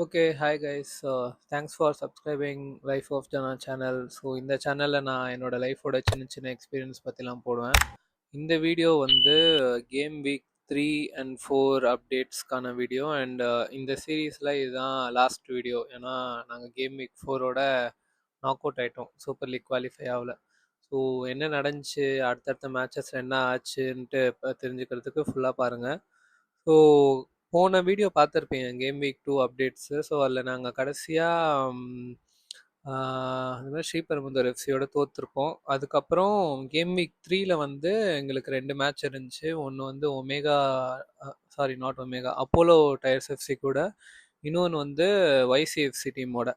Okay. Hi guys. Thanks for subscribing life of Jana channel. So இந்த சேனலில் நான் என்னோட லைஃபோட சின்ன சின்ன எக்ஸ்பீரியன்ஸ் பற்றிலாம் போடுவேன். இந்த வீடியோ வந்து கேம் வீக் 3 அண்ட் 4 அப்டேட்ஸ்க்கான வீடியோ அண்ட் இந்த சீரீஸில் இதுதான் லாஸ்ட் வீடியோ. ஏன்னா நாங்கள் கேம் வீக் 4ஓட நாக் அவுட் ஆகிட்டோம். சூப்பர் லீக் குவாலிஃபை ஆகல. ஸோ என்ன நடந்துச்சு, அடுத்தடுத்த மேட்சஸில் என்ன ஆச்சுன்ட்டு தெரிஞ்சுக்கிறதுக்கு ஃபுல்லாக பாருங்கள். ஸோ போன வீடியோ பார்த்துருப்பீங்க கேம் வீக் 2 அப்டேட்ஸு. ஸோ அதில் நாங்கள் கடைசியாக அது மாதிரி ஸ்ரீபெரும்புதூர் எஃப்சியோட தோற்றுருப்போம். அதுக்கப்புறம் கேம் வீக் 3ல வந்து எங்களுக்கு 2 மேட்ச் இருந்துச்சு. ஒன்று வந்து omega, sorry not omega, Apollo tyres FC கூட, இன்னொன்று வந்து YCFC டீமோட.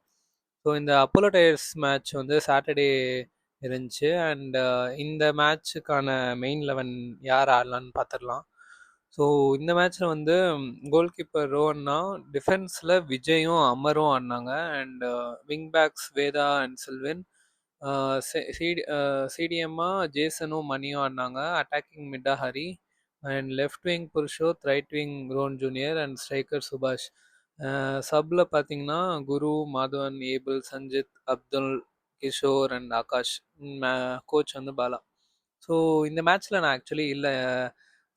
ஸோ இந்த அப்போலோ டயர்ஸ் மேட்ச் வந்து சாட்டர்டே இருந்துச்சு. அண்ட் இந்த மேட்ச்சுக்கான மெயின் 11 யார் ஆடலான்னு பார்த்துடலாம். ஸோ இந்த மேட்ச்சில் வந்து கோல் கீப்பர் ரோஹன்னா, டிஃபென்ஸில் விஜயும் அமரும் ஆடினாங்க. And wing backs Veda and Silvin, சிடிஎம்மா ஜேசனும் மணியும் ஆடினாங்க. அட்டாக்கிங் மிட்டா Hari and left wing Purushoth, right wing Ron junior and striker Subash. சப்பில் பார்த்தீங்கன்னா Guru, Madhavan, Abel, Sanjith, Abdul, Kishore and Akash. Coach வந்து பாலா. ஸோ இந்த மேட்ச்சில் நான் ஆக்சுவலி இல்லை,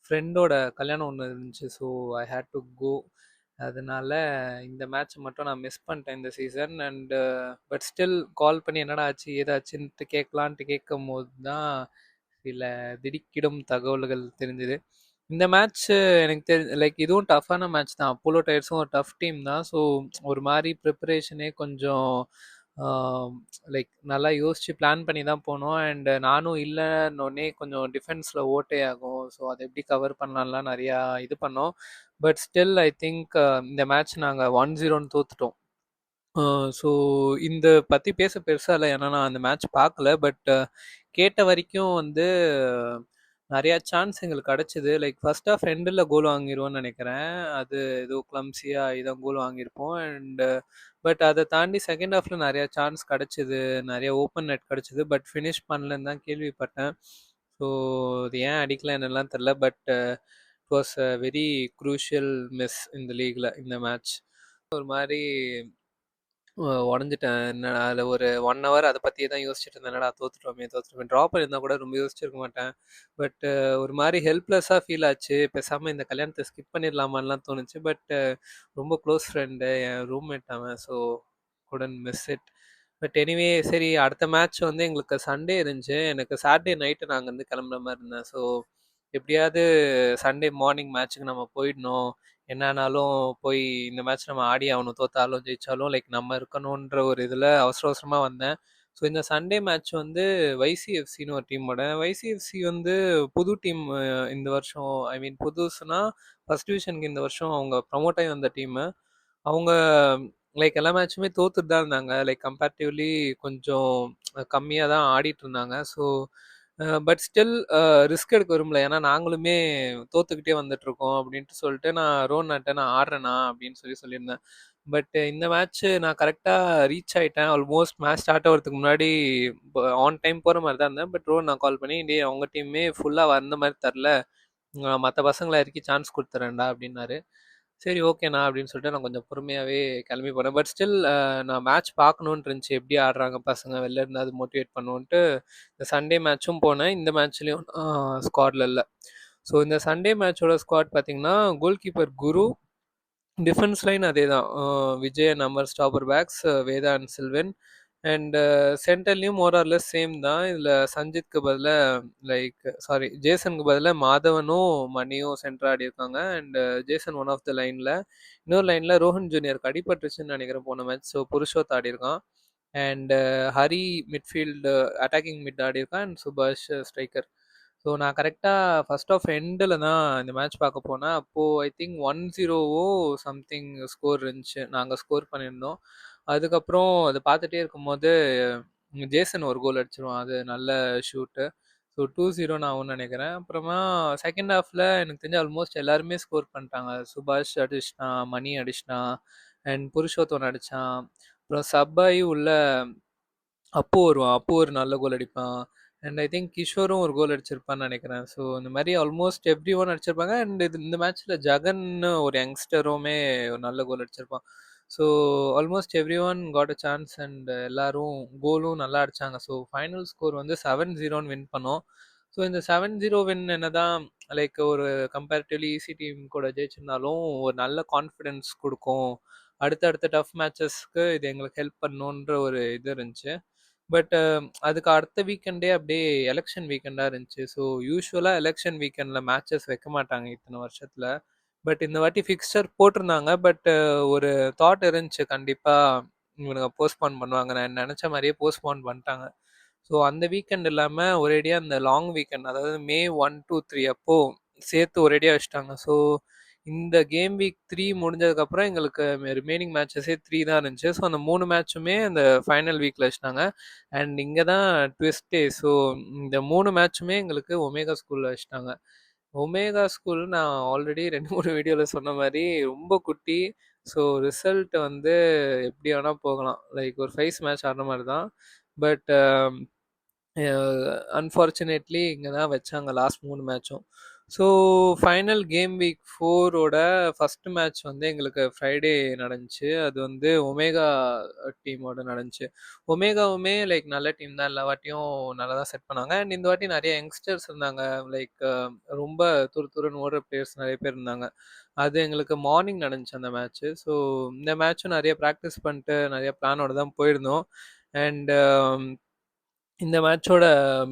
ஃப்ரெண்டோட கல்யாணம் ஒன்று இருந்துச்சு. So I had to go. அதனால இந்த மேட்ச் மட்டும் நான் மிஸ் பண்ணிட்டேன் இந்த season. And but still call பண்ணி என்னடா ஆச்சு ஏதாச்சுன்ட்டு கேட்கலான்ட்டு கேட்கும் போது தான் சில திடுக்கிடும் தகவல்கள் தெரிஞ்சுது. இந்த மேட்ச் எனக்கு லைக் இதுவும் டஃப்பான மேட்ச் தான். அப்போலோ டயர்ஸும் ஒரு டஃப் டீம் தான். ஸோ ஒரு மாதிரி ப்ரிப்பரேஷனே கொஞ்சம் லைக் நல்லா யோசித்து பிளான் பண்ணி தான் போனோம். அண்ட் நானும் இல்லைன்னொடனே கொஞ்சம் டிஃபென்ஸில் ஓட்டே ஆகும். ஸோ அதை எப்படி கவர் பண்ணலாம்லாம் நிறையா இது பண்ணோம். பட் ஸ்டில் ஐ திங்க் இந்த மேட்ச் நாங்கள் 1-0ன்னு தோத்துட்டோம். ஸோ இந்த பற்றி பேச பெருசாக இல்லை, ஏன்னா நான் அந்த மேட்ச் பார்க்கல. பட் கேட்ட வரைக்கும் வந்து நிறையா சான்ஸ் எங்களுக்கு கிடச்சிது. லைக் ஃபர்ஸ்ட் ஆஃப் எண்டில் கோல் வாங்கிடுவோன்னு நினைக்கிறேன். அது ஏதோ கிளம்ஸியாக இதான் கோல் வாங்கியிருப்போம். அண்டு பட் அதை தாண்டி செகண்ட் ஹாஃபில் நிறையா சான்ஸ் கிடச்சிது, நிறைய ஓப்பன் நெட் கிடச்சிது. பட் ஃபினிஷ் பண்ணலன்னு தான் கேள்விப்பட்டேன். ஸோ அது ஏன் அடிக்கல என்னெல்லாம் தெரில. But it was a very crucial miss இந்த லீக்ல இந்த மேட்ச். ஒரு மாதிரி உடஞ்சிட்டேன். என்ன அதில் ஒரு 1 ஹவர் அதை பற்றியே தான் யோசிச்சுட்டு இருந்தேன். என்னடா தோத்துட்டோமே தோத்துட்டோமே, ட்ரா பண்ணியிருந்தா கூட ரொம்ப யோசிச்சிருக்க மாட்டேன். பட் ஒரு மாதிரி ஹெல்ப்லெஸ்ஸாக ஃபீல் ஆச்சு. பேசாமல் இந்த கல்யாணத்தை ஸ்கிப் பண்ணிடலாமான்லாம் தோணுச்சு. பட் ரொம்ப க்ளோஸ் ஃப்ரெண்டு, என் ரூம்மேட் அவன். So couldn't miss it. But anyway சரி, அடுத்த மேட்ச் வந்து எங்களுக்கு சண்டே இருந்துச்சு. எனக்கு சாட்டர்டே நைட்டு நாங்கள் வந்து கிளம்புற மாதிரி இருந்தேன். ஸோ எப்படியாவது சண்டே மார்னிங் மேட்ச்சுக்கு நம்ம போயிடணும், என்னன்னாலும் போய் இந்த மேட்ச் நம்ம ஆடி ஆகணும், தோத்தாலும் ஜெயிச்சாலும் லைக் நம்ம இருக்கணுன்ற ஒரு இதில் அவசர அவசரமாக வந்தேன். ஸோ இந்த சண்டே மேட்ச் வந்து YCFCன்னு ஒரு டீமோட. YCFC வந்து புது டீம் இந்த வருஷம். ஐ மீன் புதுசுனா ஃபர்ஸ்ட் டிவிஷனுக்கு இந்த வருஷம் அவங்க ப்ரமோட் ஆகி வந்த டீமு. அவங்க லைக் எல்லா மேட்சுமே தோத்துட்டு தான் இருந்தாங்க. லைக் கம்பேரிட்டிவ்லி கொஞ்சம் கம்மியாக தான் ஆடிட்டு இருந்தாங்க. ஸோ பட் ஸ்டில் ரிஸ்க் எடுக்க விரும்பல. ஏன்னா நாங்களுமே தோத்துக்கிட்டே வந்துட்டுருக்கோம் அப்படின்ட்டு சொல்லிட்டு நான் ரோனாட்ட நான் ஆடுறேண்ணா அப்படின்னு சொல்லியிருந்தேன். பட் இந்த மேட்ச்சு நான் கரெக்டாக ரீச் ஆகிட்டேன். ஆல்மோஸ்ட் மேட்ச் ஸ்டார்ட் ஆகிறதுக்கு முன்னாடி ஆன் டைம் போகிற மாதிரி தான் இருந்தேன். பட் ரோன் நான் கால் பண்ணி, டே அவங்க டீமே ஃபுல்லாக வந்த மாதிரி தரல, மற்ற பசங்களை இறக்கி சான்ஸ் கொடுத்துறேன்டா அப்படின்னாரு. சரி ஓகேண்ணா அப்படின்னு சொல்லிட்டு நான் கொஞ்சம் பொறுமையாகவே கிளம்பி போனேன். பட் ஸ்டில் நான் மேட்ச் பார்க்கணுன்ட்டு இருந்துச்சு, எப்படி ஆடுறாங்க பசங்க, வெளில இருந்து அது மோட்டிவேட் பண்ணுவோன்ட்டு இந்த சண்டே மேட்ச்சும் போனேன். இந்த மேட்ச்லேயும் ஸ்குவாடில் இல்லை. ஸோ இந்த சண்டே மேட்சோட ஸ்குவாட் பார்த்தீங்கன்னா, goal keeper Guru, defence line அதே தான், Vijay and Amar stopper backs, Veda and Silvan. And சென்டர்லேயும் மோரார்லெஸ் சேம் தான். இதில் சஞ்சித்க்கு பதிலாக ஜேசனுக்கு பதிலாக மாதவனும் மணியும் சென்டர் ஆடி இருக்காங்க. And Jason one of the லைனில், இன்னொரு லைனில் ரோஹன் ஜூனியருக்கு அடிபட்டுருச்சுன்னு நினைக்கிறேன் போன மேட்ச். ஸோ புருஷோத் ஆடி இருக்கான். And Hari midfield attacking mid ஆடி இருக்கான். அண்ட் சுபாஷ் ஸ்ட்ரைக்கர். ஸோ நான் கரெக்டாக ஃபர்ஸ்ட் ஆஃப் எண்டில் தான் இந்த மேட்ச் பார்க்க போனேன். அப்போது ஐ திங்க் 1-0 சம்திங் ஸ்கோர் இருந்துச்சு, நாங்கள் ஸ்கோர் பண்ணியிருந்தோம். அதுக்கப்புறம் அதை பார்த்துட்டே இருக்கும்போது ஜேசன் ஒரு கோல் அடிச்சிருவான், அது நல்ல ஷூட்டு. ஸோ 2-0 ஆகும்னு நினைக்கிறேன். அப்புறமா செகண்ட் ஹாஃபில் எனக்கு தெரிஞ்சு ஆல்மோஸ்ட் எல்லாருமே ஸ்கோர் பண்ணிட்டாங்க. சுபாஷ் அடிச்சிட்டான், மணி அடிச்சிட்டான், அண்ட் புருஷோத்தவன் அடித்தான். அப்புறம் சப்பாயி உள்ள அப்பு வருவான், அப்பு ஒரு நல்ல கோல் அடிப்பான். அண்ட் ஐ திங்க் கிஷோரும் ஒரு கோல் அடிச்சிருப்பான்னு நினைக்கிறேன். ஸோ இந்த மாதிரி ஆல்மோஸ்ட் எவ்ரி ஒன் அடிச்சிருப்பாங்க. அண்ட் இந்த மேட்ச்ல ஜகன்னு ஒரு யங்ஸ்டருமே ஒரு நல்ல கோல் அடிச்சிருப்பான். So almost every one got a chance and எல்லாரும் கோலும் நல்லா அடிச்சாங்க. ஸோ ஃபைனல் ஸ்கோர் வந்து 7-0 வின் பண்ணோம். ஸோ இந்த 7-0 வின் என்னதான் லைக் ஒரு கம்பேரிட்டிவ்லி ஈஸி டீம் கூட ஜெயிச்சிருந்தாலும் ஒரு நல்ல கான்ஃபிடென்ஸ் கொடுக்கும். அடுத்தடுத்த டஃப் மேட்சஸ்க்கு இது எங்களுக்கு ஹெல்ப் பண்ணுன்ற ஒரு இது இருந்துச்சு. பட் அதுக்கு அடுத்த வீக்கெண்டே அப்படியே எலெக்ஷன் வீக்கெண்டா இருந்துச்சு. ஸோ யூசுவலா எலெக்ஷன் வீக்கெண்ட்ல மேட்சஸ் வைக்க மாட்டாங்க இத்தனை வருஷத்துல. பட் இந்த வாட்டி ஃபிக்ஸ்சர் போட்டிருந்தாங்க. பட் ஒரு தாட் இருந்துச்சு கண்டிப்பா இவனுங்க போஸ்ட்போன் பண்ணுவாங்க. நான் நினைச்ச மாதிரியே போஸ்ட்போன் பண்ணிட்டாங்க. ஸோ அந்த வீக்கெண்ட் இல்லாம ஒரேடியா அந்த லாங் வீக்கெண்ட் அதாவது மே 1, 2, 3 அப்போ சேர்த்து ஒரேடியா வச்சுட்டாங்க. ஸோ இந்த கேம் வீக் 3 முடிஞ்சதுக்கப்புறம் எங்களுக்கு ரிமைனிங் மேட்சஸே 3 தான் இருந்துச்சு. ஸோ அந்த 3 மேட்சுமே அந்த ஃபைனல் வீக்ல வச்சுட்டாங்க. அண்ட் இங்கே தான் ட்விஸ்டே. ஸோ இந்த 3 மேட்சுமே எங்களுக்கு ஒமேகா ஸ்கூல்ல வச்சுட்டாங்க. ஒமேகா ஸ்கூல் நான் ஆல்ரெடி 2, 3 வீடியோல சொன்ன மாதிரி ரொம்ப குட்டி. ஸோ ரிசல்ட் வந்து எப்படி வேணா போகலாம். லைக் ஒரு ஃபைஸ் மேட்ச் ஆடுற மாதிரி தான். பட் அன்ஃபார்ச்சுனேட்லி இங்கே தான் வச்சாங்க லாஸ்ட் 3 மேட்சும். ஸோ ஃபைனல் கேம் வீக் 4ஓட ஃபர்ஸ்ட் மேட்ச் வந்து எங்களுக்கு ஃப்ரைடே நடந்துச்சு. அது வந்து ஒமேகா டீமோட நடந்துச்சு. ஒமேகாவுமே லைக் நல்ல டீம் தான். எல்லா வாட்டியும் நல்லா தான் செட் பண்ணாங்க. அண்ட் இந்த வாட்டி நிறைய யங்ஸ்டர்ஸ் இருந்தாங்க. லைக் ரொம்ப துரு துருன்னு ஓடுற பிளேயர்ஸ் நிறைய பேர் இருந்தாங்க. அது எங்களுக்கு மார்னிங் நடந்துச்சு அந்த மேட்ச்சு. ஸோ இந்த மேட்சும் நிறைய ப்ராக்டிஸ் பண்ணிட்டு நிறைய பிளானோட தான் போயிருந்தோம். அண்ட் இந்த மேட்சோட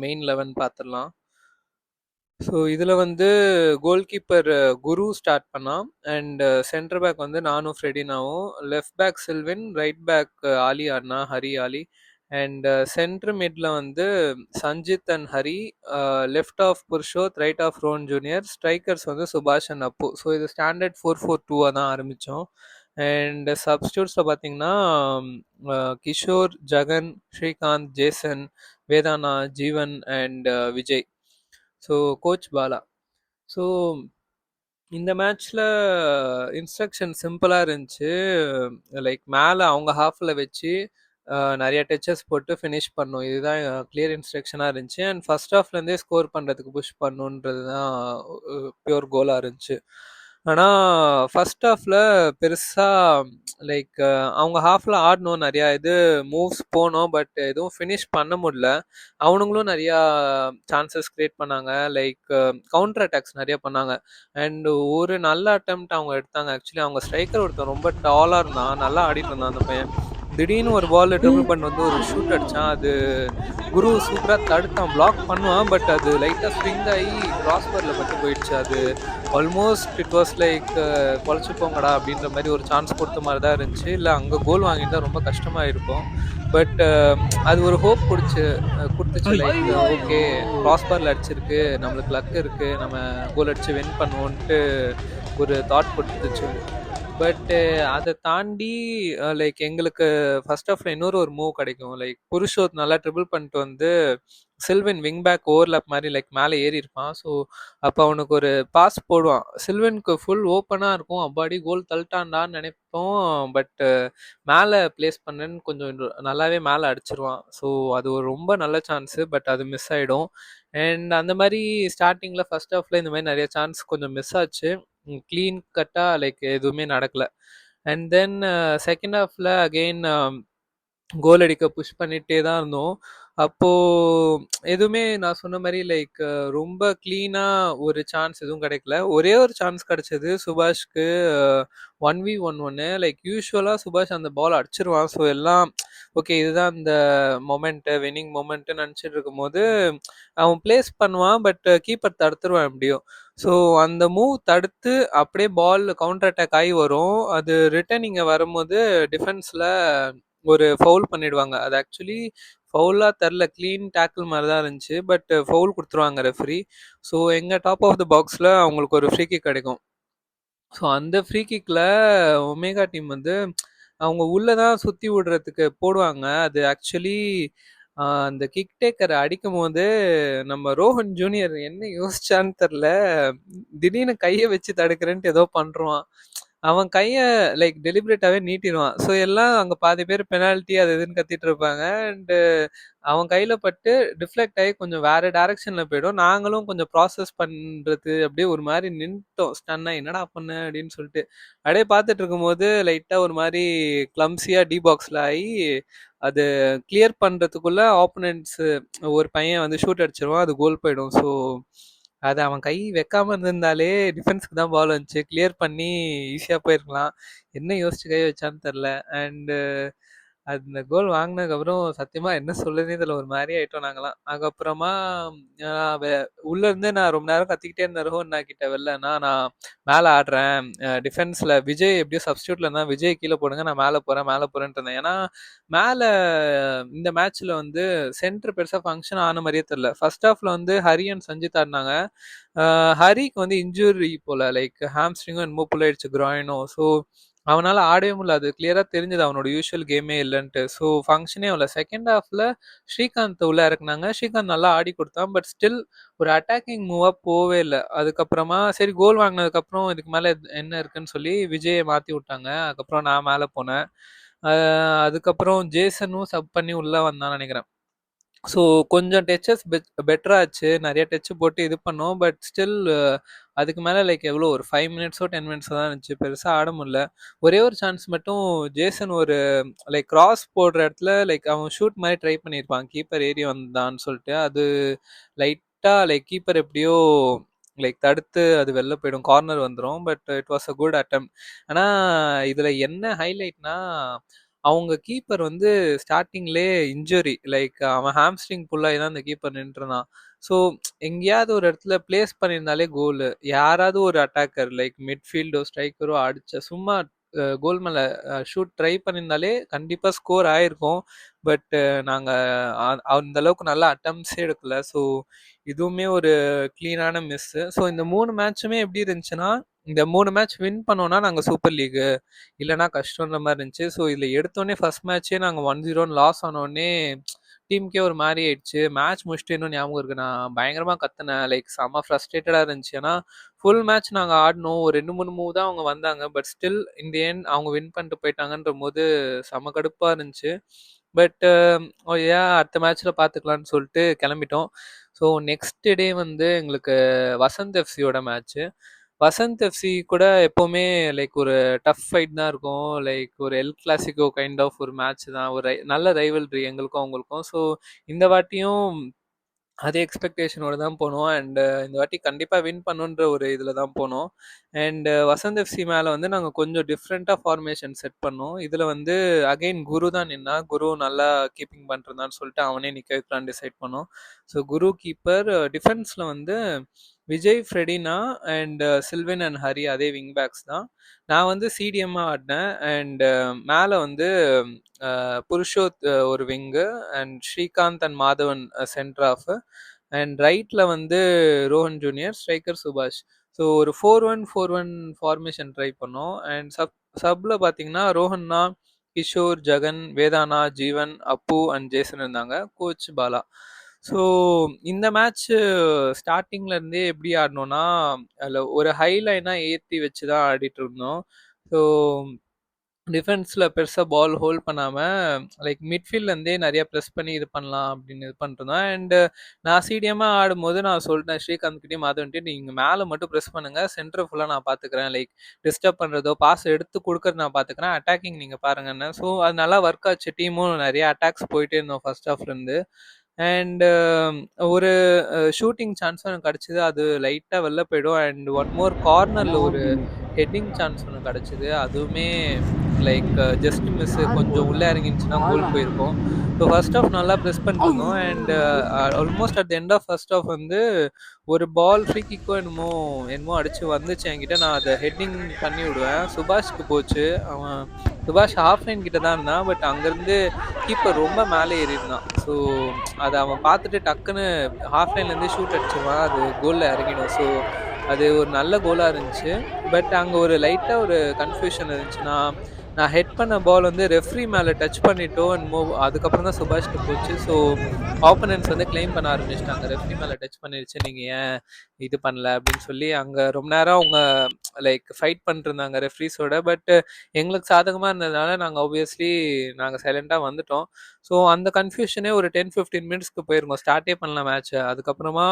மெயின் 11 பார்த்துடலாம். ஸோ இதில் வந்து கோல் கீப்பர் குரு ஸ்டார்ட் பண்ணான். அண்ட் சென்டர் பேக் வந்து நானும் ஃப்ரெடினாவும், left back Silvin, right back Ali ஆடினா, ஹரி ஆலி. அண்ட் சென்டர் மிட்ல வந்து Sanjith and Hari, left half Purushoth, right half Ron junior, strikers வந்து சுபாஷ் அண்ட் அப்பு. ஸோ இது ஸ்டாண்டர்ட் 4-4-2 தான் ஆரம்பித்தோம். அண்ட் சப்ஸ்டியூட்ஸில் பார்த்தீங்கன்னா கிஷோர், ஜகன், ஸ்ரீகாந்த், ஜேசன், வேதானா, Jeevan and Vijay. So coach Bala. So இந்த மேட்ச்ல இன்ஸ்ட்ரக்ஷன் சிம்பிளா இருந்துச்சு. லைக் மேல அவங்க ஹாஃப்ல வச்சு நிறைய டச்சஸ் போட்டு ஃபினிஷ் பண்ணும். இதுதான் கிளியர் இன்ஸ்ட்ரக்ஷனா இருந்துச்சு. அண்ட் ஃபர்ஸ்ட் ஹாஃப்ல இருந்தே ஸ்கோர் பண்றதுக்கு புஷ் பண்ணுன்றது தான் பியூர் கோலா இருந்துச்சு. ஆனா ஃபர்ஸ்ட் ஹாஃப்ல பெருசா லைக் அவங்க ஹாஃப்ல ஆடணும், நிறைய இது மூவ்ஸ் போனோம். பட் எதுவும் ஃபினிஷ் பண்ண முடியல. அவனுங்களும் நிறையா சான்சஸ் கிரியேட் பண்ணாங்க. லைக் கவுண்டர் அட்டாக்ஸ் நிறைய பண்ணாங்க. அண்ட் ஒரு நல்ல அட்டெம்ப்ட் அவங்க எடுத்தாங்க. ஆக்சுவலி அவங்க ஸ்ட்ரைக்கர் ஒருத்தன் ரொம்ப டாலா இருந்தான். நல்லா ஆடிட்டு இருந்தான் அந்த பையன். திடீர்னு ஒரு பால் ட்ரிபிள் பண்ணி வந்து ஒரு ஷூட் அடிச்சான். அது குரு சூப்பரா தடுத்தான். பிளாக் பண்ணுவான். பட் அது லைட்டா ஸ்விங் ஆகி கிராஸ் பார்ல பட்டு போயிடுச்சு. அது ஆல்மோஸ்ட் இட் வாஸ் லைக் பொழைச்சு போங்கடா அப்படின்ற மாதிரி ஒரு சான்ஸ் கொடுத்த மாதிரி தான் இருந்துச்சு. இல்லை அங்கே கோல் வாங்கியிருந்தா ரொம்ப கஷ்டமா இருக்கும். பட் அது ஒரு ஹோப் கொடுத்துச்சு. லைக் ஓகே, கிராஸ் பார்ல அடிச்சிருக்கு, நம்மளுக்கு லக் இருக்கு, நம்ம கோல் அடிச்சு வின் பண்ணுவோன்ட்டு ஒரு தாட் கொடுத்துச்சு. பட் அதை தாண்டி லைக் எங்களுக்கு ஃபர்ஸ்ட் ஹாஃப்ல இன்னொரு ஒரு மூவ் கிடைக்கும். லைக் புருஷோத் நல்லா ட்ரிபிள் பண்ணிட்டு வந்து சில்வின் விங் பேக் ஓவர்லாப் மாதிரி லைக் மேலே ஏறி இருப்பான். ஸோ அப்போ அவனுக்கு ஒரு பாஸ் போடுவான். சில்வினுக்கு ஃபுல் ஓப்பனாக இருக்கும். அப்பாடி கோல் தள்ளிட்டான்டான்னு நினைப்போம். பட் மேலே பிளேஸ் பண்ணேன்னு கொஞ்சம் நல்லாவே மேலே அடிச்சிருவான். ஸோ அது ஒரு ரொம்ப நல்ல சான்ஸு. பட் அது மிஸ் ஆகிடும். அண்ட் அந்த மாதிரி ஸ்டார்டிங்கில் ஃபர்ஸ்ட் ஹாஃப்ல இந்த மாதிரி நிறைய சான்ஸ் கொஞ்சம் மிஸ் ஆச்சு. க்ளீன் கட்டாக லைக் எதுவுமே நடக்கல. அண்ட் தென் செகண்ட் ஹாஃப்ல அகெயின் கோல் அடிக்க புஷ் பண்ணிட்டே தான் இருந்தோம். அப்போ எதுவுமே நான் சொன்ன மாதிரி லைக் ரொம்ப கிளீனா ஒரு சான்ஸ் எதுவும் கிடைக்கல. ஒரே ஒரு சான்ஸ் கிடைச்சது சுபாஷ்க்கு 1v1 லைக் யூஸ்வலா சுபாஷ் அந்த பால் அடிச்சிருவான். ஸோ எல்லாம் ஓகே, இதுதான் அந்த மொமெண்ட், வின்னிங் மொமெண்ட்னு நினச்சிட்டு இருக்கும்போது அவன் பிளேஸ் பண்ணுவான். பட் கீப்பர் தடுத்துருவான் எப்படியும். ஸோ அந்த மூவ் தடுத்து அப்படியே பால் கவுண்டர் அட்டாக் ஆகி வரும். அது ரிட்டர்ன் இங்கே வரும்போது டிஃபென்ஸில் ஒரு ஃபவுல் பண்ணிடுவாங்க. அது ஆக்சுவலி ஃபவுலா தெரில, க்ளீன் டேக்கிள் மாதிரி தான் இருந்துச்சு. பட் ஃபவுல் கொடுத்துருவாங்க ரெஃப்ரி. ஸோ எங்கள் டாப் ஆஃப் த பாக்ஸில் அவங்களுக்கு ஒரு ஃப்ரீ கிக் கிடைக்கும். ஸோ அந்த ஃப்ரீ கிக்கில் ஒமேகா டீம் வந்து அவங்க உள்ளே தான் சுற்றி விடுறதுக்கு போடுவாங்க. அது ஆக்சுவலி அந்த கிக் டேக்கரை அடிக்கும் போது நம்ம ரோஹன் ஜூனியர் என்ன யோசிச்சான்னு தெரில, திடீர்னு கையை வச்சு தடுக்கிறேன்ட்டு ஏதோ பண்ணுறான். அவன் கைய லைக் டெலிபரேட்டாவே நீட்டிருவான். ஸோ எல்லாம் அங்க பாதி பேர் பெனால்டி அது இதுன்னு கத்திட்டு இருப்பாங்க. அண்ட் அவன் கையில பட்டு டிஃப்ளெக்ட் ஆகி கொஞ்சம் வேற டைரக்ஷன்ல போயிடும். நாங்களும் கொஞ்சம் ப்ராசஸ் பண்றது அப்படியே ஒரு மாரி நின்ட்டோம். ஸ்டன்னா என்னடா பண்ண அப்படின்னு சொல்லிட்டு. அப்படியே பார்த்துட்டு இருக்கும்போது லைட்டா ஒரு மாரி கிளம்ப்சியா பாக்ஸ்ல ஆயி அது கிளியர் பண்றதுக்குள்ள ஆப்போனன்ட்ஸ் ஒரு பையன் வந்து ஷூட் அடிச்சிருவான். அது கோல் போயிடும். ஸோ அது அவன் கை வைக்காம இருந்திருந்தாலே டிஃபென்ஸ்க்கு தான் பால் வந்துச்சு. கிளியர் பண்ணி ஈஸியா போயிருக்கலாம். என்ன யோசிச்சு கை வச்சான்னு தெரியல. அண்ட் அந்த கோல் வாங்குனதுக்கப்புறம் சத்தியமா என்ன சொல்லுறதுன்னே தெரியல. ஒரு மாரி ஆயிட்டோம் நாங்கலாம். அதுக்கப்புறமா அ வெ உள்ள இருந்து நான் ரொம்ப நேரம் கத்திக்கிட்டே இருந்தேன் ரோஹன் அண்ணா கிட்ட வெளிலனா, நான் மேல ஆடுறேன். டிஃபென்ஸ்ல விஜய் எப்படியோ சப்ஸ்டியூட்ல இருந்தா, விஜய் கீழ போடுங்க. நான் மேல போறேன்ட்டு இருந்தேன். ஏன்னா, மேல இந்த மேட்ச்ல வந்து சென்டர் பெருசா ஃபங்ஷன் ஆன மாரியே தெரியல. ஃபர்ஸ்ட் ஹாஃப்ல வந்து ஹரி அண்ட் சஞ்சித் ஆடுனாங்க. அ ஹரிக்கு வந்து இன்ஜூரி போல லைக் ஹாம்ஸ்ட்ரிங்கோ என்னமோ புல் ஆயிடுச்சு groin-ஓ. ஸோ அவனால ஆடவே முடியல. அது கிளியரா தெரிஞ்சது அவனோட யூசுவல் கேமே இல்லன்ட்டு. ஸோ ஃபங்ஷனே ஆகல. செகண்ட் ஹாஃப்ல ஸ்ரீகாந்த் உள்ள இறக்குனாங்க. ஸ்ரீகாந்த் நல்லா ஆடி குடுத்தான். பட் ஸ்டில் ஒரு அட்டாக்கிங் மூவா போவே இல்ல. அதுக்கப்புறமா சரி கோல் வாங்குனதுக்கப்புறம் இதுக்கு மேல என்ன இருக்குன்னு சொல்லி விஜய மாத்தி விட்டாங்க. அதுக்கப்புறம் நான் மேல போனேன். அ அதுக்கப்புறம் ஜேசனும் சப் பண்ணி உள்ள வந்தான்னு நெனைக்கிறேன். ஸோ கொஞ்சம் டச்சஸ் பெட்டரா ஆச்சு. நெறைய டச் போட்டு இது பண்ணோம். பட் ஸ்டில் அதுக்கு மேல லைக் எவ்வளோ ஒரு 5 மினிட்ஸோ, 10 மினிட்ஸோ தான் இருந்துச்சு. பெருசா ஆட முடியல. ஒரே ஒரு சான்ஸ் மட்டும் ஜேசன் ஒரு லைக் கிராஸ் போடுற இடத்துல லைக் அவன் ஷூட் மாரி ட்ரை பண்ணியிருப்பான். கீப்பர் ஏறி வந்தான்னு சொல்லிட்டு. அது லைட்டா லைக் கீப்பர் எப்படியோ லைக் தடுத்து அது வெளில போயிடும். கார்னர் வந்துரும். But it was a good attempt. ஆனா இதுல என்ன ஹைலைட்னா, அவங்க கீப்பர் வந்து ஸ்டார்ட்டிங்லயே இன்ஜுரி லைக் அவன் ஹாம்ஸ்ட்ரிங் புல் ஆகி தான் அந்த கீப்பர் நின்றுருந்தான். ஸோ எங்கேயாவது ஒரு இடத்துல பிளேஸ் பண்ணியிருந்தாலே கோலு. யாராவது ஒரு அட்டாக்கர் லைக் மிட்ஃபீல்டோ, ஸ்ட்ரைக்கரோ அடிச்ச சும்மா கோல் மேல ஷூட் ட்ரை பண்ணியிருந்தாலே கண்டிப்பா ஸ்கோர் ஆயிருக்கும். பட் நாங்க அந்த அளவுக்கு நல்ல அட்டெம்ப்ட்ஸே எடுக்கல. ஸோ இதுவுமே ஒரு கிளீனான மிஸ்ஸு. ஸோ இந்த 3 மேட்சுமே எப்படி இருந்துச்சுன்னா, இந்த 3 மேட்ச் வின் பண்ணோம்னா நாங்க சூப்பர் லீகு. இல்லன்னா கஷ்டம்ன்ற மாரி இருந்துச்சு. ஸோ இதுல எடுத்தோனே ஃபர்ஸ்ட் மேட்ச்சே நாங்க 1-0ன்னு லாஸ் ஆனோனே டீமுக்கே ஒரு மாரி ஆயிடுச்சு. மேட்ச் முடிச்சுட்டு இன்னும் ஞாபகம் இருக்கு. நான் பயங்கரமா கத்துனேன். லைக் செம்ம ஃப்ரஸ்ட்ரேட்டடா இருந்துச்சு. ஏன்னா ஃபுல் மேட்ச் நாங்க ஆடினோம். ஒரு 2, 3 மூவ் தான் அவங்க வந்தாங்க. But still in the end அவங்க வின் பண்ணிட்டு போயிட்டாங்கன்றபோது செம்ம கடுப்பா இருந்துச்சு. பட் ஏன் அடுத்த மேட்ச்ல பார்த்துக்கலாம்னு சொல்லிட்டு கிளம்பிட்டோம். ஸோ நெக்ஸ்ட் டே வந்து எங்களுக்கு வசந்த் எஃப்சியோட மேட்ச்சு. வசந்த் எஃப்சி கூட எப்பவுமே லைக் ஒரு டஃப் ஃபைட் தான் இருக்கும். லைக் ஒரு எல் கிளாசிக்கோ கைண்ட் ஆஃப் ஒரு மேட்ச் தான். ஒரு நல்ல ரைவல்ரி எங்களுக்கும் அவங்களுக்கும். ஸோ இந்த வாட்டியும் அதே எக்ஸ்பெக்டேஷனோட தான் போனோம். அண்ட் இந்த வாட்டி கண்டிப்பா வின் பண்ணுன்ற ஒரு இதுல தான் போனோம். அண்ட் வசந்த் எஃப்சி மேல வந்து நாங்க கொஞ்சம் டிஃப்ரெண்ட்டா ஃபார்மேஷன் செட் பண்ணோம். இதுல வந்து அகைன் குரு தான் நின்னான். குரு நல்லா கீப்பிங் பண்ணிட்டுருந்தான்னு சொல்லிட்டு அவனே நிக்க வைக்கலான்னு டிசைட் பண்ணோம். ஸோ குரு கீப்பர். டிஃபென்ஸ்ல வந்து விஜய், ஃப்ரெடினா அண்ட் சில்வின் அண்ட் ஹரி அதே விங் பேக்ஸ் தான். நான் வந்து சிடிஎம்மா ஆடினேன். அண்ட் மேல வந்து புருஷோத் ஒரு wing and Srikanth and Madhavan centre half and ரைட்ல வந்து ரோஹன் ஜூனியர், ஸ்ட்ரைக்கர் சுபாஷ். ஸோ ஒரு 4-1-4-1 ஃபார்மேஷன் ட்ரை பண்ணோம். அண்ட் சப்ல பார்த்தீங்கன்னா ரோஹன்னா, கிஷோர், ஜெகன், வேதானா, ஜீவன், அப்பு அண்ட் ஜேசன் இருந்தாங்க. கோச் பாலா. ஸோ இந்த மேட்ச் ஸ்டார்டிங்ல இருந்தே எப்படி ஆடணும்னா, அதில் ஒரு ஹை லைனா ஏற்றி வச்சு தான் ஆடிட்டு இருந்தோம். ஸோ டிஃபென்ஸ்ல பெருசா பால் ஹோல்ட் பண்ணாம, லைக் மிட்ஃபீல்ட்ல இருந்தே நெறைய பிரஸ் பண்ணி இது பண்ணலாம் அப்படின்னு இது பண்ணிட்டுருந்தோம். அண்ட் நான் சிடிஎம்மா ஆடும்போது நான் சொல்லிட்டேன் ஸ்ரீகாந்த் கிட்டயும் மாதவன்கிட்டயும், நீங்க மேல மட்டும் பிரஸ் பண்ணுங்க. சென்டர் ஃபுல்லா நான் பார்த்துக்கிறேன். லைக் டிஸ்டர்ப் பண்றதோ, பாஸ் எடுத்து குடுக்கறது நான் பார்த்துக்கிறேன். அட்டாக்கிங் நீங்க பாருங்கன்னேன். ஸோ அது நல்லா ஒர்க் ஆச்சு. டீமும் நெறைய அட்டாக்ஸ் போயிட்டே இருந்தோம் ஃபர்ஸ்ட் ஹாஃப்ல இருந்து. அண்ட் ஒரு ஷூட்டிங் சான்ஸும் எனக்கு கிடைச்சது. அது லைட்டா வெளில போயிடும். அண்ட் ஒன் மோர் கார்னர்ல ஒரு ஹெட்டிங் சான்ஸ் ஒண்ணு கிடைச்சது. அதுவுமே லைக் ஜஸ்ட் மிஸ்ஸு. கொஞ்சம் உள்ள இறங்கிருந்துச்சுன்னா கோல் போயிருக்கும். ஸோ ஃபர்ஸ்ட் ஹாஃப் நல்லா பிரஸ் பண்ணிட்டுருந்தோம். And almost at the end of first half வந்து ஒரு பால் ஃப்ரீ கிக்கோ என்னமோ என்னமோ அடிச்சு வந்துச்சு என்கிட்ட. நான் அத ஹெட்டிங் பண்ணி விடுவேன். சுபாஷ்க்கு போச்சு. அவன் சுபாஷ் ஹாஃப் லைன் கிட்ட தான் இருந்தான். பட் அங்கருந்து கீப்பர் ரொம்ப மேலே ஏறியிருந்தான். ஸோ அத அவன் பார்த்துட்டு டக்குன்னு ஹாஃப் லைன்லேருந்தே ஷூட் அடிச்சிருவான். அது கோல்ல இறங்கிடும். ஸோ அது ஒரு நல்ல கோலா இருந்துச்சு. பட் அங்க ஒரு லைட்டா ஒரு கன்ஃப்யூஷன் இருந்துச்சு. நான் நான் ஹெட் பண்ண பால் வந்து ரெஃப்ரி மேல டச் பண்ணிட்டோ என்னமோ அதுக்கப்புறம் தான் சுபாஷ்ட்ட போச்சு. ஸோ ஆப்போனன்ட்ஸ் வந்து கிளைம் பண்ண ஆரம்பிச்சுட்டாங்க. ரெஃப்ரி மேல டச் பண்ணிருச்சு. நீங்க ஏன் இது பண்ணல அப்படின்னு சொல்லி அங்க ரொம்ப நேரம் அவங்க லைக் ஃபைட் பண்ணிட்டுருந்தாங்க ரெஃப்ரீஸோட. பட் எங்களுக்கு சாதகமா இருந்ததுனால நாங்க சைலண்டா வந்துட்டோம். ஸோ அந்த கன்ஃப்யூஷனே ஒரு 10, 15 மினிட்ஸ்க்கு போயிருக்கும். ஸ்டார்ட்டே பண்ணல மேட்ச்ச. அதுக்கப்புறமா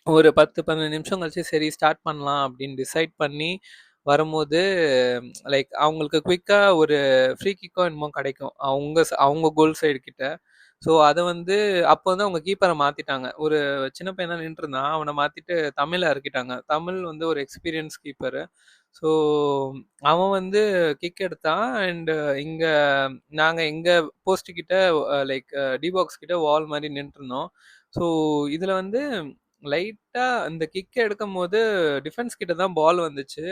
ஒரு 10, 15 நிமிஷம் கழிச்சு சரி ஸ்டார்ட் பண்ணலாம் அப்படின்னு டிசைட் பண்ணி வரும்போது, லைக் அவங்களுக்கு குயிக்கா ஒரு ஃப்ரீ கிக்கோ என்னமோ கிடைக்கும். அவங்க கோல் சைடு கிட்ட. ஸோ அத வந்து அப்போ வந்து அவங்க கீப்பர மாத்திட்டாங்க. ஒரு சின்ன பையன் தான் நின்னுட்டுருந்தான். அவன மாத்திட்டு தமிழ இறக்கிட்டாங்க. தமிழ் வந்து ஒரு எக்ஸ்பீரியன்ஸ் கீப்பரு. ஸோ அவன் வந்து கிக் எடுத்தான். அண்ட் இங்க நாங்க எங்க போஸ்ட் கிட்ட லைக் டி பாக்ஸ் கிட்ட வால் மாரி நின்னுட்டுருந்தோம். ஸோ இதுல வந்து லைட்டா அந்த கிக் எடுக்கும்போது டிஃபென்ஸ் கிட்ட தான் பால் வந்துச்சு.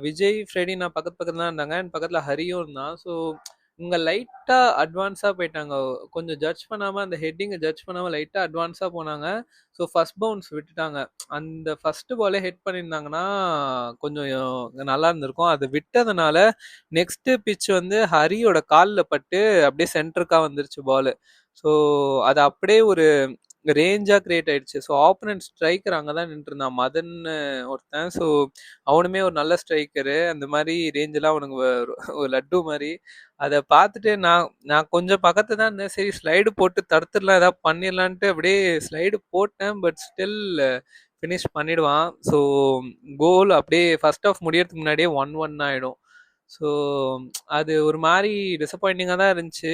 விஜய், ஃப்ரெடி நான் பக்கத்து பக்கத்துல தான் இருந்தாங்க. அண்ட் பக்கத்துல ஹரியும் இருந்தான். ஸோ இவங்க லைட்டா அட்வான்ஸா போயிட்டாங்க. கொஞ்சம் ஜட்ஜ் பண்ணாம அந்த ஹெட்டிங்க ஜட்ஜ் பண்ணாம லைட்டா அட்வான்ஸா போனாங்க. ஸோ ஃபர்ஸ்ட் பவுன்ஸ் விட்டுட்டாங்க. அந்த ஃபர்ஸ்ட் பாலே ஹிட் பண்ணியிருந்தாங்கன்னா, கொஞ்சம் நல்லா இருந்திருக்கும். அது விட்டதுனால நெக்ஸ்ட் பிட்ச் வந்து ஹரியோட கால்ல பட்டு அப்படியே சென்டருக்கா வந்துருச்சு பாலு. ஸோ அது அப்படியே ஒரு ரேஞ்சா கிரியேட் ஆயிடுச்சு. ஸோ ஆப்போனன்ட் ஸ்ட்ரைக்கர் அங்க தான் நின்னுட்டுருந்தான். மதன்னு ஒருத்தன். ஸோ அவனுமே ஒரு நல்ல ஸ்ட்ரைக்கரு. அந்த மாரி ரேஞ்செல்லாம் அவனுக்கு ஒரு லட்டு மாரி. அத பார்த்துட்டு நான் நான் கொஞ்சம் பக்கத்துல தான் இருந்தேன். சரி ஸ்லைடு போட்டு தடுத்துடலாம், ஏதாவது பண்ணிடலான்ட்டு அப்படியே ஸ்லைடு போட்டேன். பட் ஸ்டில் ஃபினிஷ் பண்ணிடுவான். ஸோ கோல் அப்படியே ஃபர்ஸ்ட் ஹாஃப் முடியறதுக்கு முன்னாடியே 1-1 ஆயிடும். ஸோ அது ஒரு மாரி டிசப்பாயிண்டிங்கா தான் இருந்துச்சு.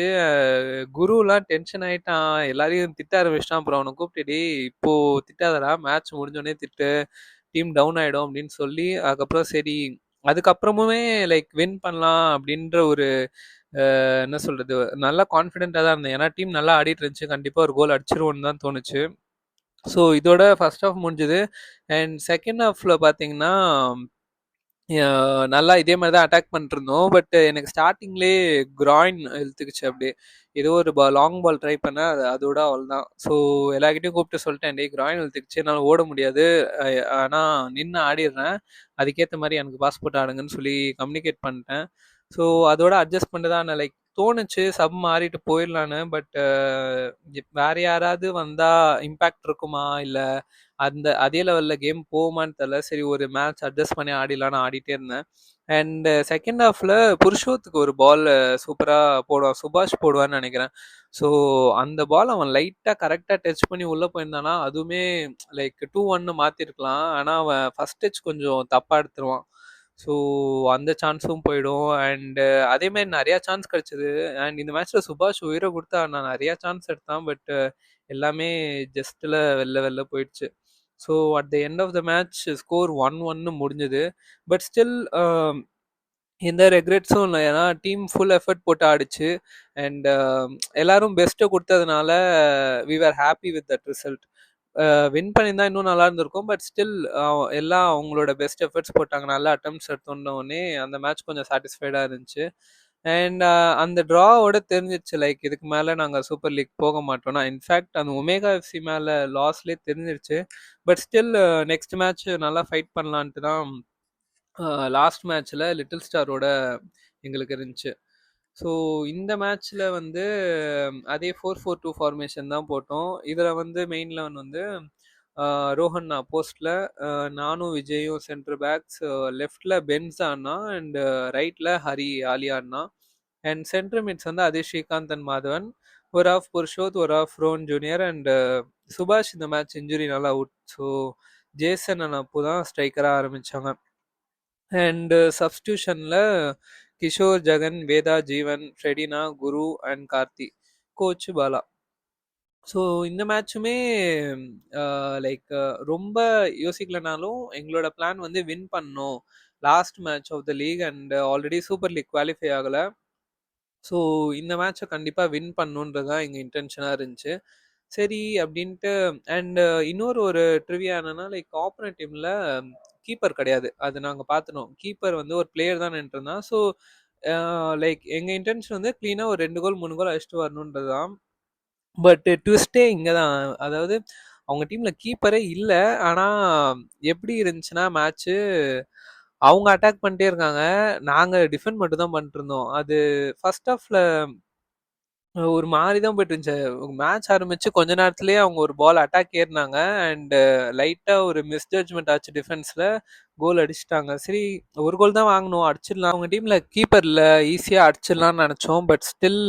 குருலாம் டென்ஷன் ஆயிட்டான். எல்லாரையும் திட்ட ஆரம்பிச்சுட்டான். அப்புறம் அவன கூப்பிட்டு, "டேய் இப்போ திட்டாதடா. மேட்ச் முடிஞ்சோனே திட்டு. டீம் டவுன் ஆயிடும்." அப்படின்னு சொல்லி, அதுக்கப்புறம் சரி அதுக்கப்புறமுமே லைக் வின் பண்ணலாம் அப்படின்ற ஒரு என்ன சொல்றது? நல்லா கான்ஃபிடென்ட்டா தான் இருந்தேன். ஏன்னா டீம் நல்லா ஆடிட்டு இருந்துச்சு. கண்டிப்பா ஒரு கோல் அடிச்சிருவோம்னு தான் தோணுச்சு. ஸோ இதோட ஃபர்ஸ்ட் ஹாஃப் முடிஞ்சது. அண்ட் செகண்ட் ஹாஃப்ல பார்த்தீங்கன்னா நல்லா இதே மாரி தான் அட்டாக் பண்ணிட்டுருந்தோம். பட் எனக்கு ஸ்டார்ட்டிங்லயே கிராயின் இழுத்துக்குச்சு அப்படியே. ஏதோ ஒரு லாங் பால் ட்ரை பண்ணேன். அதோட அவ்வளோதான். ஸோ எல்லார்கிட்டயும் கூப்பிட்டு சொல்லிட்டேன். "டேய் கிராயின் இழுத்துக்குச்சு. என்னால ஓட முடியாது. அ ஆனா நின்னு ஆடிடுறேன். அதுக்கேத்த மாரி எனக்கு பாஸ் போட்டு ஆடுங்கன்னு" சொல்லி கம்யூனிகேட் பண்ணிட்டேன். ஸோ அதோட அட்ஜஸ்ட் பண்ணிட்டு தான் நான் லைக் தோணுச்சு சப் மாறிட்டு போயிடலான்னு. பட் வேற யாராவது வந்தா இம்பாக்ட் இருக்குமா? இல்ல அதே லெவல்ல கேம் போகுமான்னு தெரியல. சரி ஒரு மேட்ச் அட்ஜஸ்ட் பண்ணி ஆடிடலான்னு ஆடிட்டே இருந்தேன். அண்ட் செகண்ட் ஹாஃப்ல புருஷோத்துக்கு ஒரு பால் சூப்பரா போடுவான். சுபாஷ் போடுவான்னு நெனைக்கிறேன். ஸோ அந்த பால் அவன் லைட்டா கரெக்ட்டா டச் பண்ணி உள்ள போயிருந்தானா, அதுவுமே லைக் 2-1ன்னு மாத்திருக்கலாம். ஆனா அவன் ஃபர்ஸ்ட் டச் கொஞ்சம் தப்பா எடுத்துருவான். ஸோ அந்த சான்ஸும் போயிடும். அண்ட் அதே மாரி நெறைய சான்ஸ் கிடைச்சது. அண்ட் இந்த மேட்ச்ல சுபாஷ் உயிர குடுத்து ஆடுனான். நெறைய சான்ஸ் எடுத்தான். பட் எல்லாமே ஜஸ்ட்ல வெள்ல வெள்ல போயிடுச்சு. So at the end of the match score 1-1ன்னு முடிஞ்சது. பட் ஸ்டில் எந்த ரெக்ரெட்ஸும் இல்ல. ஏன்னா டீம் ஃபுல் எஃபோர்ட் போட்டு ஆடுச்சு. அண்ட் எல்லாரும் பெஸ்ட்ட குடுத்ததுனால we are happy with that result. Win பண்ணியிருந்தா இன்னும் நல்லா இருந்திருக்கும். பட் ஸ்டில் எல்லாம் அவங்களோட பெஸ்ட் எஃபர்ட்ஸ் போட்டாங்க. நல்ல அட்டெம்ப்ட்ஸ் எடுத்தோன்னே அந்த மேட்ச் கொஞ்சம் சாட்டிஸ்ஃபைடா இருந்துச்சு. அண்ட் அந்த ட்ராவோட தெரிஞ்சிருச்சு லைக் இதுக்கு மேல நாங்க சூப்பர் லீக் போக மாட்டோம்னா. இன்ஃபாக்ட் அந்த ஒமேகா எஃப்சி மேல லாஸ்லயே தெரிஞ்சிருச்சு. பட் ஸ்டில் நெக்ஸ்ட் மேட்ச் நல்லா ஃபைட் பண்ணலான்ட்டு தான் லாஸ்ட் மேட்ச்ல லிட்டில் ஸ்டாரோட எங்களுக்கு இருந்துச்சு. ஸோ இந்த மேட்ச்ல வந்து அதே 4-4-2 ஃபார்மேஷன் தான் போட்டோம். இதுல வந்து மெயின் லெவன் வந்து ரோஹன் போஸ்ட்ல, நானும் விஜயும் சென்டர் பேக்ஸ், லெஃப்ட்ல பென்ஸ் ஆடினா அண்ட் ரைட்ல ஹரி ஆலியா ஆடினா. அண்ட் சென்டர் மிட்ஸ் வந்து அதே ஸ்ரீகாந்த் அண்ட் மாதவன். ஒரு ஆஃப் புருஷோத், ஒரு of Ron junior and Subash இந்த மேட்ச் இன்ஜுரினால out. So Jason and Appu தான் ஸ்ட்ரைக்கரா ஆரம்பிச்சாங்க. அண்ட் சப்ஸ்டியூஷன்ல Kishore, Jagan, Veda, Jeevan, Fredina, Guru and Karthi. Coach Bala. So இந்த மேட்சுமே லைக் ரொம்ப யோசிக்கலனாலும் எங்களோட பிளான் வந்து வின் பண்ணணும். Last match of the league and already super league qualify ஆகல. ஸோ இந்த மேட்ச கண்டிப்பா வின் பண்ணணுன்றது தான் எங்க இன்டென்ஷனா இருந்துச்சு. சரி அப்படின்ட்டு அண்ட் இன்னொரு ஒரு ட்ரிவியா என்னன்னா, லைக் ஆப்போனன்ட் டீம்ல கீப்பர் கிடையாது. அது நாங்க பார்த்துட்டோம். கீப்பர் வந்து ஒரு பிளேயர் தான் நின்னுட்டுருந்தான். ஸோ லைக் எங்க இன்டென்ஷன் வந்து கிளீனா ஒரு 2 கோல், 3 கோல் அடிச்சுட்டு வரணுன்றது தான். பட் ட்விஸ்ட்டே இங்க தான். அதாவது அவங்க டீம்ல கீப்பரே இல்ல. ஆனா எப்படி இருந்துச்சுன்னா மேட்ச்சு அவங்க அட்டாக் பண்ணிட்டே இருக்காங்க. நாங்க டிஃபெண்ட் மட்டும் தான் பண்ணிட்டுருந்தோம். அது ஃபர்ஸ்ட் ஹாஃப்ல ஒரு மாரி தான் போயிட்டு இருந்துச்சு. மேட்ச் ஆரம்பிச்சு கொஞ்ச நேரத்திலேயே அவங்க ஒரு பால் அட்டாக் ஏறுனாங்க. அண்ட் லைட்டா ஒரு மிஸ்ஜட்ஜ்மென்ட் ஆச்சு டிஃபென்ஸ்ல. கோல் அடிச்சுட்டாங்க. சரி, ஒரு கோல் தான் வாங்கணும். அடிச்சிடலாம். அவங்க டீம்ல கீப்பர் இல்ல. ஈஸியா அடிச்சிடலாம்னு நெனச்சோம். பட் ஸ்டில்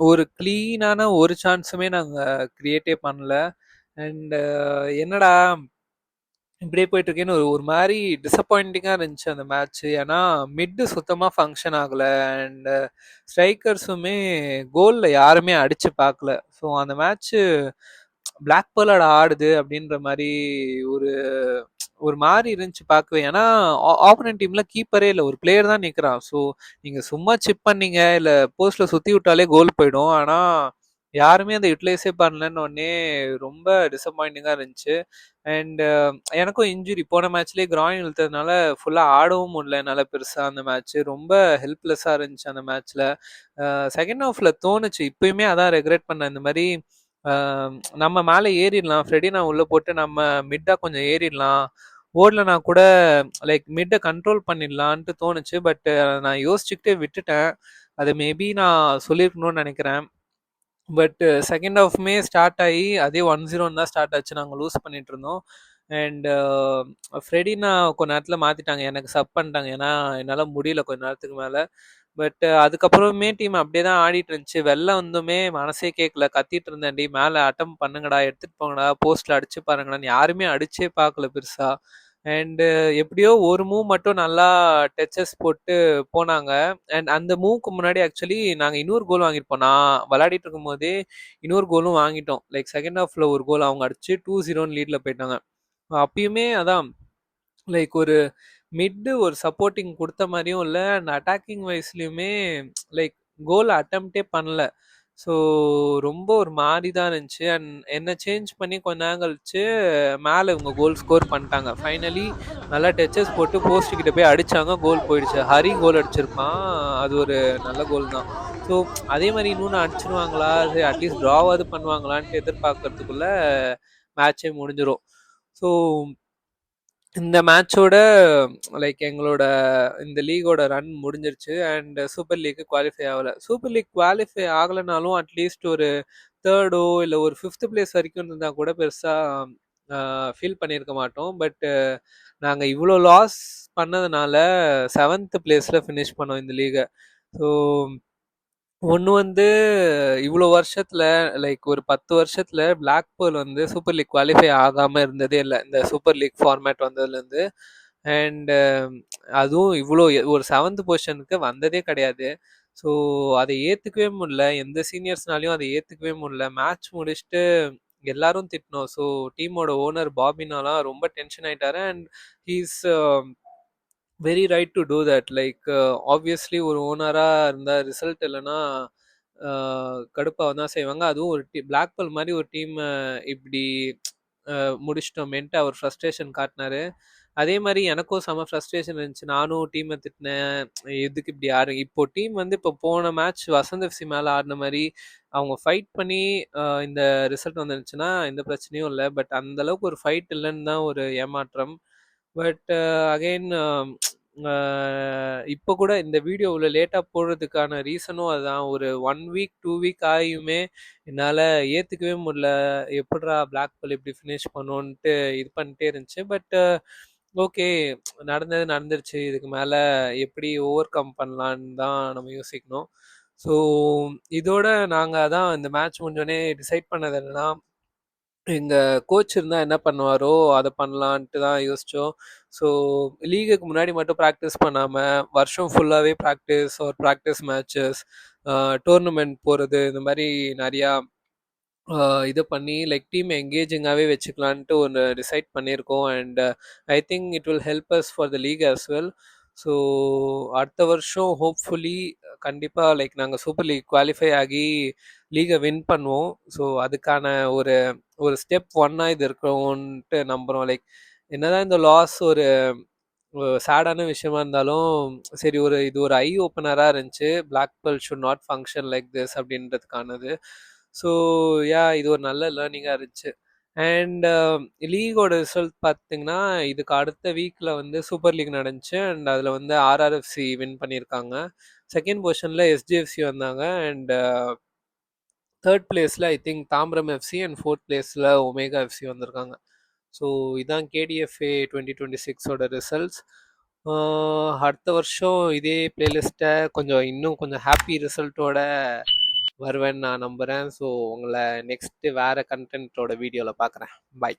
ஒரு கிளீனான ஒரு சான்ஸுமே நாங்க கிரியேட்டே பண்ணல. அண்ட் என்னடா இப்படியே போயிட்டுருக்கேன்னு ஒரு ஒரு மாரி டிசப்பாயிண்டிங்கா இருந்துச்சு அந்த மேட்ச்சு. ஏன்னா, மிட்டு சுத்தமா ஃபங்ஷன் ஆகல. அண்ட் ஸ்ட்ரைக்கர்ஸுமே கோல்ல யாருமே அடிச்சு பார்க்கல. ஸோ அந்த மேட்ச்சு பிளாக் பேர்லோட ஆடுது அப்படின்ற மாரி ஒரு ஒரு மாரி இருந்துச்சு பார்க்கவே. ஏன்னா, ஆப்போனன்ட் டீம்ல கீப்பரே இல்ல. ஒரு பிளேயர் தான் நிக்கிறான். ஸோ நீங்க சும்மா சிப் பண்ணீங்க, இல்ல போஸ்ட்ல சுத்தி விட்டாலே கோல் போயிடும். ஆனா, யாருமே அத யுட்டிலைஸே பண்ணலன்னோனே ரொம்ப டிசப்பாயிண்டிங்கா இருந்துச்சு. அண்ட் எனக்கும் இன்ஜுரி போன மேட்ச்லயே கிராயின் இழுத்ததுனால ஃபுல்லா ஆடவும் முடியல என்னால பெருசா அந்த மேட்ச். ரொம்ப ஹெல்ப்லெஸ்ஸா இருந்துச்சு அந்த மேட்ச்ல. செகண்ட் ஹாஃப்ல தோணுச்சு. இப்பயுமே அதான் ரெக்ரெட் பண்ணேன். இந்த மாரி அ நம்ம மேல ஏறிடலாம். ஃப்ரெடினா உள்ள போட்டு நம்ம மிட்டா கொஞ்சம் ஏறிடலாம். ஓடலனா கூட லைக் மிட்ட கண்ட்ரோல் பண்ணிடலான்ட்டு தோணுச்சு. பட் நான் யோசிச்சுக்கிட்டே விட்டுட்டேன். அது மேபி நான் சொல்லியிருக்கணும்னு நெனைக்கிறேன். பட் செகண்ட் ஹாஃப்மே ஸ்டார்ட் ஆகி அதே 1-0ன்னு தான் ஸ்டார்ட் ஆச்சு. நாங்க லூஸ் பண்ணிட்டு இருந்தோம். அண்ட் ஃப்ரெடினா கொஞ்ச நேரத்துல மாத்திட்டாங்க. எனக்கு சப் பண்ணிட்டாங்க. ஏன்னா, என்னால முடியல கொஞ்ச நேரத்துக்கு மேல. பட் அதுக்கப்புறமே டீம் அப்படியே தான் ஆடிட்டு இருந்துச்சு. வெளில வந்துமே மனசே கேட்கல. கத்திட்டு இருந்தேன். "டேய் மேல அட்டெம்ப்ட் பண்ணுங்கடா, எடுத்துட்டு போங்கடா, போஸ்ட்ல அடிச்சு பாருங்கடான்னு." யாருமே அடிச்சே பார்க்கல பெருசா. அண்ட் எப்படியோ ஒரு மூவ் மட்டும் நல்லா டச்சஸ் போட்டு போனாங்க. அண்ட் அந்த மூவ்க்கு முன்னாடி ஆக்சுவலி நாங்க இன்னொரு கோல் வாங்கியிருப்போம். நான் விளையாடிட்டு இருக்கும்போதே இன்னொரு கோலும் வாங்கிட்டோம். லைக் செகண்ட் ஹாஃப்ல ஒரு கோல் அவங்க அடிச்சு 2-0ன்னு லீட்ல போயிட்டாங்க. அப்பயுமே அதான் லைக் ஒரு ஒரு சப்போர்ட்டிங் குடுத்த மாரியும் இல்ல. அண்ட் அட்டாக்கிங் வைஸ்லயுமே லைக் கோல் அட்டெம்ப்டே பண்ணல. ஸோ ரொம்ப ஒரு மாரி தான் இருந்துச்சு. அண்ட் என்ன சேஞ்ச் பண்ணி கொஞ்ச நேரம் கழிச்சு மேல இவங்க கோல் ஸ்கோர் பண்ணிட்டாங்க. ஃபைனலி நல்லா டச்சஸ் போட்டு போஸ்ட் கிட்ட போய் அடிச்சாங்க. கோல் போயிடுச்சு. ஹரி கோல் அடிச்சிருப்பான். அது ஒரு நல்ல கோல் தான். ஸோ அதே மாரி இன்னொன்னு அடிச்சுருவாங்களா? சரி அட்லீஸ்ட் ட்ராவாவது பண்ணுவாங்களான்ட்டு எதிர்பார்க்கறதுக்குள்ள மேட்சே முடிஞ்சிரும். ஸோ இந்த மேட்சோட லைக் எங்களோட இந்த லீகோட ரன் முடிஞ்சிருச்சு. அண்ட் சூப்பர் லீக் குவாலிஃபை ஆகல. சூப்பர் லீக் குவாலிஃபை ஆகலனாலும் அட்லீஸ்ட் ஒரு 3ர்டோ இல்ல ஒரு 5த் பிளேஸ் வரைக்கும் இருந்தா கூட பெருசா ஃபீல் பண்ணியிருக்க மாட்டோம். பட் நாங்க இவ்ளோ லாஸ் பண்ணதுனால 7த் பிளேஸ்ல ஃபினிஷ் பண்ணோம் இந்த லீக. ஸோ ஒண்ணு வந்து இவ்ளோ வருஷத்துல லைக் ஒரு 10 வருஷத்துல பிளாக் பேர்ல் வந்து சூப்பர் லீக் குவாலிஃபை ஆகாம இருந்ததே இல்ல. இந்த சூப்பர் லீக் ஃபார்மேட் வந்ததுலேருந்து. அண்ட் அதுவும் இவ்ளோ ஒரு 7த் பொசிஷனுக்கு வந்ததே கிடையாது. ஸோ அத ஏத்துக்கவே முடியல. எந்த சீனியர்ஸ்னாலயும் அத ஏத்துக்கவே முடியல. மேட்ச் முடிச்சுட்டு எல்லாரும் திட்டினோம். ஸோ டீமோட ஓனர் பாபினாலாம் ரொம்ப டென்ஷன் ஆயிட்டாரு. And he is very right to do that. Like obviously ஒரு ஓனரா இருந்தா ரிசல்ட் இல்லைன்னா கடுப்பாக தான் செய்வாங்க. அதுவும் ஒரு பிளாக் பேர்ல் மாதிரி ஒரு டீம் இப்படி முடிச்சிட்டோமேன்ட்டு அவர் ஃப்ரஸ்ட்ரேஷன் காட்டினாரு. அதே மாதிரி எனக்கும் செம ஃப்ரஸ்ட்ரேஷன் இருந்துச்சு. நானும் டீமை திட்டினேன். எதுக்கு இப்படி ஆடுறீங்க? இப்போ டீம் வந்து இப்போ போன மேட்ச் வசந்த் எஃப்சி மேலே ஆடின மாதிரி அவங்க ஃபைட் பண்ணி இந்த ரிசல்ட் வந்துருந்துச்சுன்னா எந்த பிரச்சனையும் இல்லை. பட் அந்த அளவுக்கு ஒரு ஃபைட் இல்லைன்னு தான் ஒரு ஏமாற்றம். பட் அகைன் இப்போ கூட இந்த வீடியோ இவ்வளோ லேட்டாக போடுறதுக்கான ரீசனும் அதுதான். ஒரு 1 வீக் 2 வீக் ஆகியுமே என்னால் ஏற்றுக்கவே முடியல. எப்படிரா பிளாக் பேர்ல் இப்படி ஃபினிஷ் பண்ணுன்ட்டு இது பண்ணிட்டே இருந்துச்சு. பட் ஓகே, நடந்தது நடந்துருச்சு. இதுக்கு மேலே எப்படி ஓவர் கம் பண்ணலான்னு தான் நம்ம யோசிக்கணும். ஸோ இதோட நாங்கள் அதான் இந்த மேட்ச் முடிஞ்சோடனே டிசைட் பண்ணது என்னன்னா, எங்க கோச் இருந்தா என்ன பண்ணுவாரோ, அத பண்ணலான்ட்டு தான் யோசிச்சோம். ஸோ லீகுக்கு முன்னாடி மட்டும் பிராக்டிஸ் பண்ணாம, வருஷம் ஃபுல்லாவே practice or practice matches, tournament போறது, இந்த மாரி நெறையா அ இது பண்ணி லைக் டீம் எங்கேஜிங்காவே வச்சுக்கலான்ட்டு ஒண்ணு டிசைட் பண்ணியிருக்கோம். And I think it will help us for the league as well. So அடுத்த வருஷம் ஹோப்ஃபுல்லி கண்டிப்பா லைக் நாங்க சூப்பர் லீக் குவாலிஃபை ஆகி லீக வின் பண்ணுவோம். ஸோ அதுக்கான ஒரு ஒரு ஸ்டெப் ஒன்னா இது இருக்கும்ன்ட்டு நம்புறோம். லைக் என்னதான் இந்த லாஸ் ஒரு சேடான விஷயமா இருந்தாலும் சரி, இது ஒரு ஐ ஓப்பனரா இருந்துச்சு. Black Pearl should not function like this அப்படின்றதுக்கானது. ஸோ யா இது ஒரு நல்ல லேர்னிங்கா இருந்துச்சு. அண்ட் லீகோட ரிசல்ட் பார்த்தீங்கன்னா, இதுக்கு அடுத்த வீக்ல வந்து சூப்பர் லீக் நடந்துச்சு. அண்ட் அதில வந்து ஆர்ஆர்எஃப்சி வின் பண்ணியிருக்காங்க. செகண்ட் பொசிஷன்ல எஸ்ஜிஎஃப்சி வந்தாங்க. அண்ட் 3 பிளேஸ்ல I think Tambaram FC and 4த் பிளேஸ்ல ஒமேகா எஃப்சி வந்திருக்காங்க. ஸோ இதான் கேடிஎஃப்ஏ 2026ஓட ரிசல்ட்ஸ். அடுத்த வருஷம் இதே பிளேலிஸ்ட்டை இன்னும் கொஞ்சம் ஹாப்பி ரிசல்ட்டோட வருவேன்னு நான் நம்புகிறேன். ஸோ உங்களை நெக்ஸ்ட்டு வேறு கண்டென்ட்டோட வீடியோவில் பார்க்குறேன். பாய்.